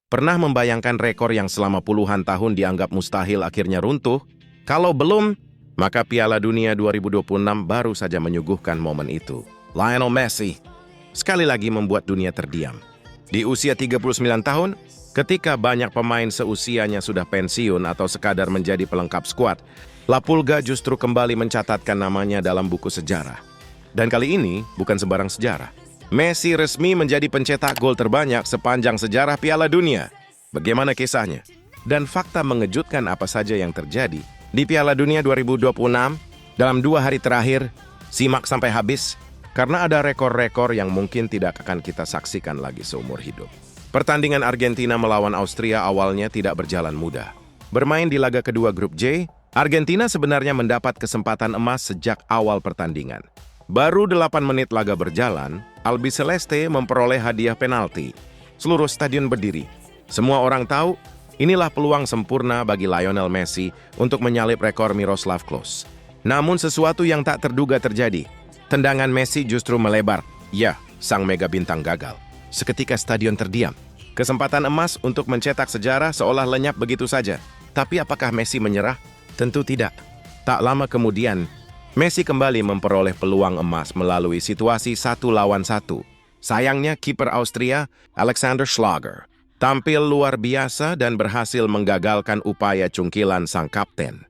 Pernah membayangkan rekor yang selama puluhan tahun dianggap mustahil akhirnya runtuh? Kalau belum, maka Piala Dunia 2026 baru saja menyuguhkan momen itu. Lionel Messi sekali lagi membuat dunia terdiam. Di usia 39 tahun, ketika banyak pemain seusianya sudah pensiun atau sekadar menjadi pelengkap skuad, La Pulga justru kembali mencatatkan namanya dalam buku sejarah. Dan kali ini bukan sembarang sejarah. Messi resmi menjadi pencetak gol terbanyak sepanjang sejarah Piala Dunia. Bagaimana kisahnya? Dan fakta mengejutkan apa saja yang terjadi di Piala Dunia 2026 dalam 2 hari terakhir. Simak sampai habis, karena ada rekor-rekor yang mungkin tidak akan kita saksikan lagi seumur hidup. Pertandingan Argentina melawan Austria awalnya tidak berjalan mudah. Bermain di laga kedua grup J, Argentina sebenarnya mendapat kesempatan emas sejak awal pertandingan. Baru 8 menit laga berjalan, Albiceleste memperoleh hadiah penalti. Seluruh stadion berdiri. Semua orang tahu, inilah peluang sempurna bagi Lionel Messi untuk menyalip rekor Miroslav Klose. Namun sesuatu yang tak terduga terjadi. Tendangan Messi justru melebar. Ya, sang mega bintang gagal. Seketika stadion terdiam. Kesempatan emas untuk mencetak sejarah seolah lenyap begitu saja. Tapi apakah Messi menyerah? Tentu tidak. Tak lama kemudian, Messi kembali memperoleh peluang emas melalui situasi 1 lawan 1. Sayangnya, kiper Austria, Alexander Schlager, tampil luar biasa dan berhasil menggagalkan upaya cungkilan sang kapten.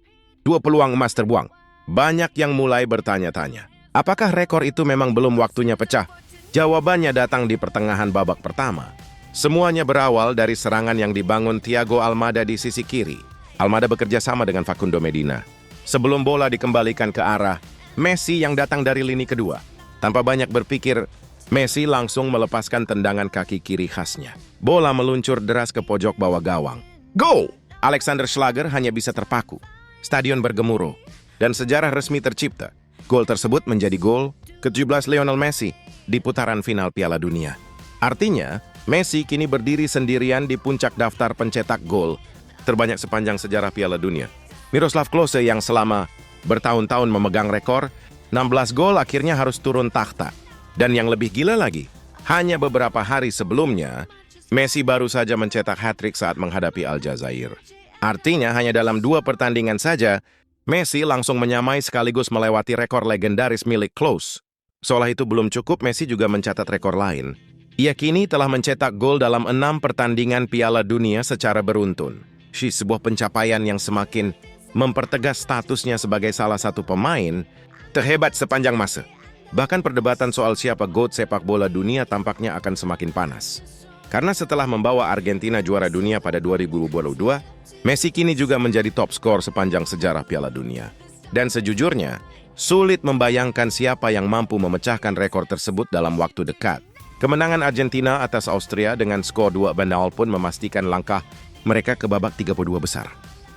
2 peluang emas terbuang. Banyak yang mulai bertanya-tanya, apakah rekor itu memang belum waktunya pecah? Jawabannya datang di pertengahan babak pertama. Semuanya berawal dari serangan yang dibangun Thiago Almada di sisi kiri. Almada bekerja sama dengan Facundo Medina. Sebelum bola dikembalikan ke arah Messi yang datang dari lini kedua. Tanpa banyak berpikir, Messi langsung melepaskan tendangan kaki kiri khasnya. Bola meluncur deras ke pojok bawah gawang. Gol! Alexander Schlager hanya bisa terpaku. Stadion bergemuruh, dan sejarah resmi tercipta. Gol tersebut menjadi gol ke-17 Lionel Messi di putaran final Piala Dunia. Artinya, Messi kini berdiri sendirian di puncak daftar pencetak gol terbanyak sepanjang sejarah Piala Dunia. Miroslav Klose yang selama bertahun-tahun memegang rekor 16 gol akhirnya harus turun takhta. Dan yang lebih gila lagi, hanya beberapa hari sebelumnya, Messi baru saja mencetak hat-trick saat menghadapi Aljazair. Artinya hanya dalam 2 pertandingan saja, Messi langsung menyamai sekaligus melewati rekor legendaris milik Klose. Seolah itu belum cukup, Messi juga mencatat rekor lain. Ia kini telah mencetak gol dalam 6 pertandingan Piala Dunia secara beruntun. Sebuah pencapaian yang semakin mempertegas statusnya sebagai salah satu pemain terhebat sepanjang masa. Bahkan perdebatan soal siapa GOAT sepak bola dunia tampaknya akan semakin panas. Karena setelah membawa Argentina juara dunia pada 2022, Messi kini juga menjadi top skor sepanjang sejarah Piala Dunia. Dan sejujurnya, sulit membayangkan siapa yang mampu memecahkan rekor tersebut dalam waktu dekat. Kemenangan Argentina atas Austria dengan skor 2-0 pun memastikan langkah mereka ke babak 32 besar.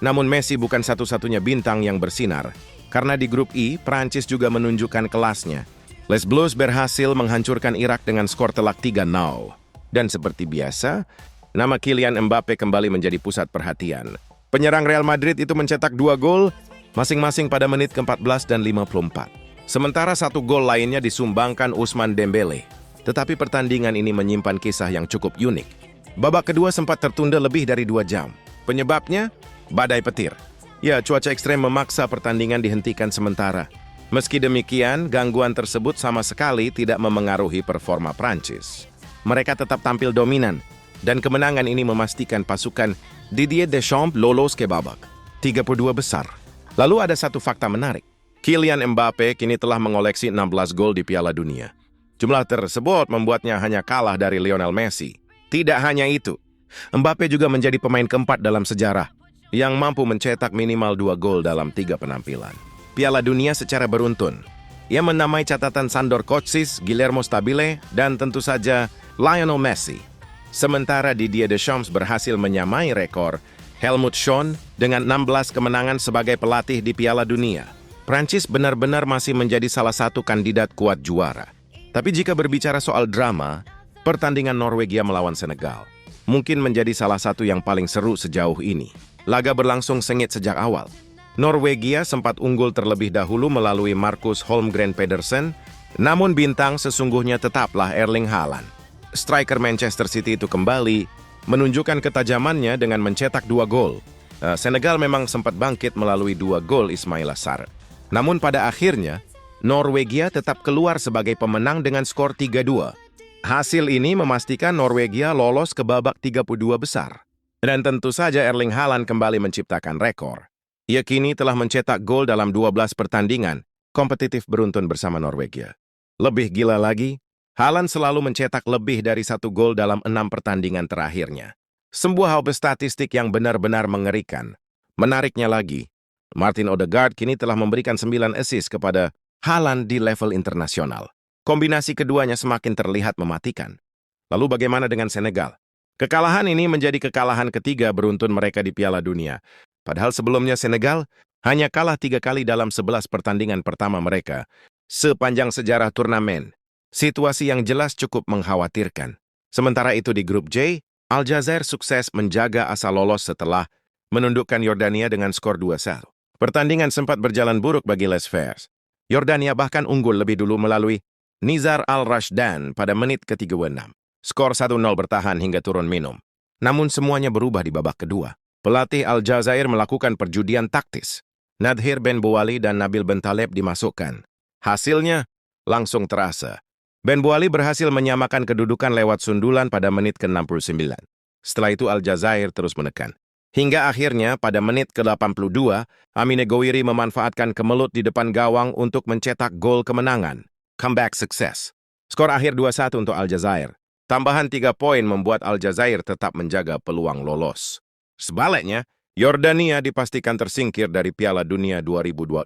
Namun Messi bukan satu-satunya bintang yang bersinar, karena di grup I, Prancis juga menunjukkan kelasnya. Les Bleus berhasil menghancurkan Irak dengan skor telak 3-0. Dan seperti biasa, nama Kylian Mbappe kembali menjadi pusat perhatian. Penyerang Real Madrid itu mencetak 2 gol, masing-masing pada menit ke-14 dan 54. Sementara 1 gol lainnya disumbangkan Ousmane Dembele. Tetapi pertandingan ini menyimpan kisah yang cukup unik. Babak kedua sempat tertunda lebih dari 2 jam. Penyebabnya? Badai petir. Ya, cuaca ekstrem memaksa pertandingan dihentikan sementara. Meski demikian, gangguan tersebut sama sekali tidak memengaruhi performa Prancis. Mereka tetap tampil dominan, dan kemenangan ini memastikan pasukan Didier Deschamps lolos ke babak 32 besar. Lalu ada satu fakta menarik. Kylian Mbappe kini telah mengoleksi 16 gol di Piala Dunia. Jumlah tersebut membuatnya hanya kalah dari Lionel Messi. Tidak hanya itu, Mbappe juga menjadi pemain keempat dalam sejarah yang mampu mencetak minimal 2 gol dalam 3 penampilan Piala Dunia secara beruntun. Ia menamai catatan Sandor Kocsis, Guillermo Stabile, dan tentu saja Lionel Messi. Sementara Didier Deschamps berhasil menyamai rekor Helmut Schön dengan 16 kemenangan sebagai pelatih di Piala Dunia. Prancis benar-benar masih menjadi salah satu kandidat kuat juara. Tapi jika berbicara soal drama, pertandingan Norwegia melawan Senegal mungkin menjadi salah satu yang paling seru sejauh ini. Laga berlangsung sengit sejak awal. Norwegia sempat unggul terlebih dahulu melalui Marcus Holmgren Pedersen, namun bintang sesungguhnya tetaplah Erling Haaland. Striker Manchester City itu kembali menunjukkan ketajamannya dengan mencetak 2 gol. Senegal memang sempat bangkit melalui 2 gol Ismaila Sarr. Namun pada akhirnya, Norwegia tetap keluar sebagai pemenang dengan skor 3-2. Hasil ini memastikan Norwegia lolos ke babak 32 besar. Dan tentu saja Erling Haaland kembali menciptakan rekor. Ia kini telah mencetak gol dalam 12 pertandingan kompetitif beruntun bersama Norwegia. Lebih gila lagi, Haaland selalu mencetak lebih dari 1 gol dalam 6 pertandingan terakhirnya. Sebuah hal statistik yang benar-benar mengerikan. Menariknya lagi, Martin Odegaard kini telah memberikan 9 assist kepada Haaland di level internasional. Kombinasi keduanya semakin terlihat mematikan. Lalu bagaimana dengan Senegal? Kekalahan ini menjadi kekalahan ketiga beruntun mereka di Piala Dunia. Padahal sebelumnya Senegal hanya kalah 3 kali dalam 11 pertandingan pertama mereka sepanjang sejarah turnamen. Situasi yang jelas cukup mengkhawatirkan. Sementara itu di grup J, Aljazair sukses menjaga asa lolos setelah menundukkan Yordania dengan skor 2-1. Pertandingan sempat berjalan buruk bagi Les Fers. Yordania bahkan unggul lebih dulu melalui Nizar Al-Rashdan pada menit ke-36. Skor 1-0 bertahan hingga turun minum. Namun semuanya berubah di babak kedua. Pelatih Aljazair melakukan perjudian taktis. Nadhir Ben Bouali dan Nabil Bentaleb dimasukkan. Hasilnya langsung terasa. Ben Bouali berhasil menyamakan kedudukan lewat sundulan pada menit ke-69. Setelah itu Aljazair terus menekan. Hingga akhirnya pada menit ke-82, Amine Gouiri memanfaatkan kemelut di depan gawang untuk mencetak gol kemenangan. Comeback sukses. Skor akhir 2-1 untuk Aljazair. Tambahan 3 poin membuat Aljazair tetap menjaga peluang lolos. Sebaliknya, Yordania dipastikan tersingkir dari Piala Dunia 2026.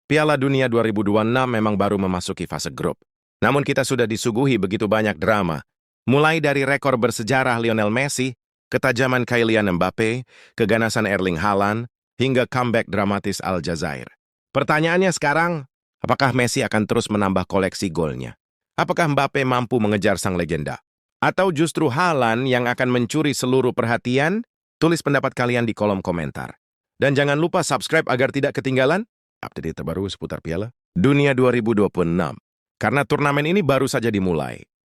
Piala Dunia 2026 memang baru memasuki fase grup. Namun kita sudah disuguhi begitu banyak drama. Mulai dari rekor bersejarah Lionel Messi, ketajaman Kylian Mbappe, keganasan Erling Haaland, hingga comeback dramatis Aljazair. Pertanyaannya sekarang, apakah Messi akan terus menambah koleksi golnya? Apakah Mbappe mampu mengejar sang legenda? Atau justru Haaland yang akan mencuri seluruh perhatian? Tulis pendapat kalian di kolom komentar. Dan jangan lupa subscribe agar tidak ketinggalan update terbaru seputar Piala Dunia 2026. Karena turnamen ini baru saja dimulai.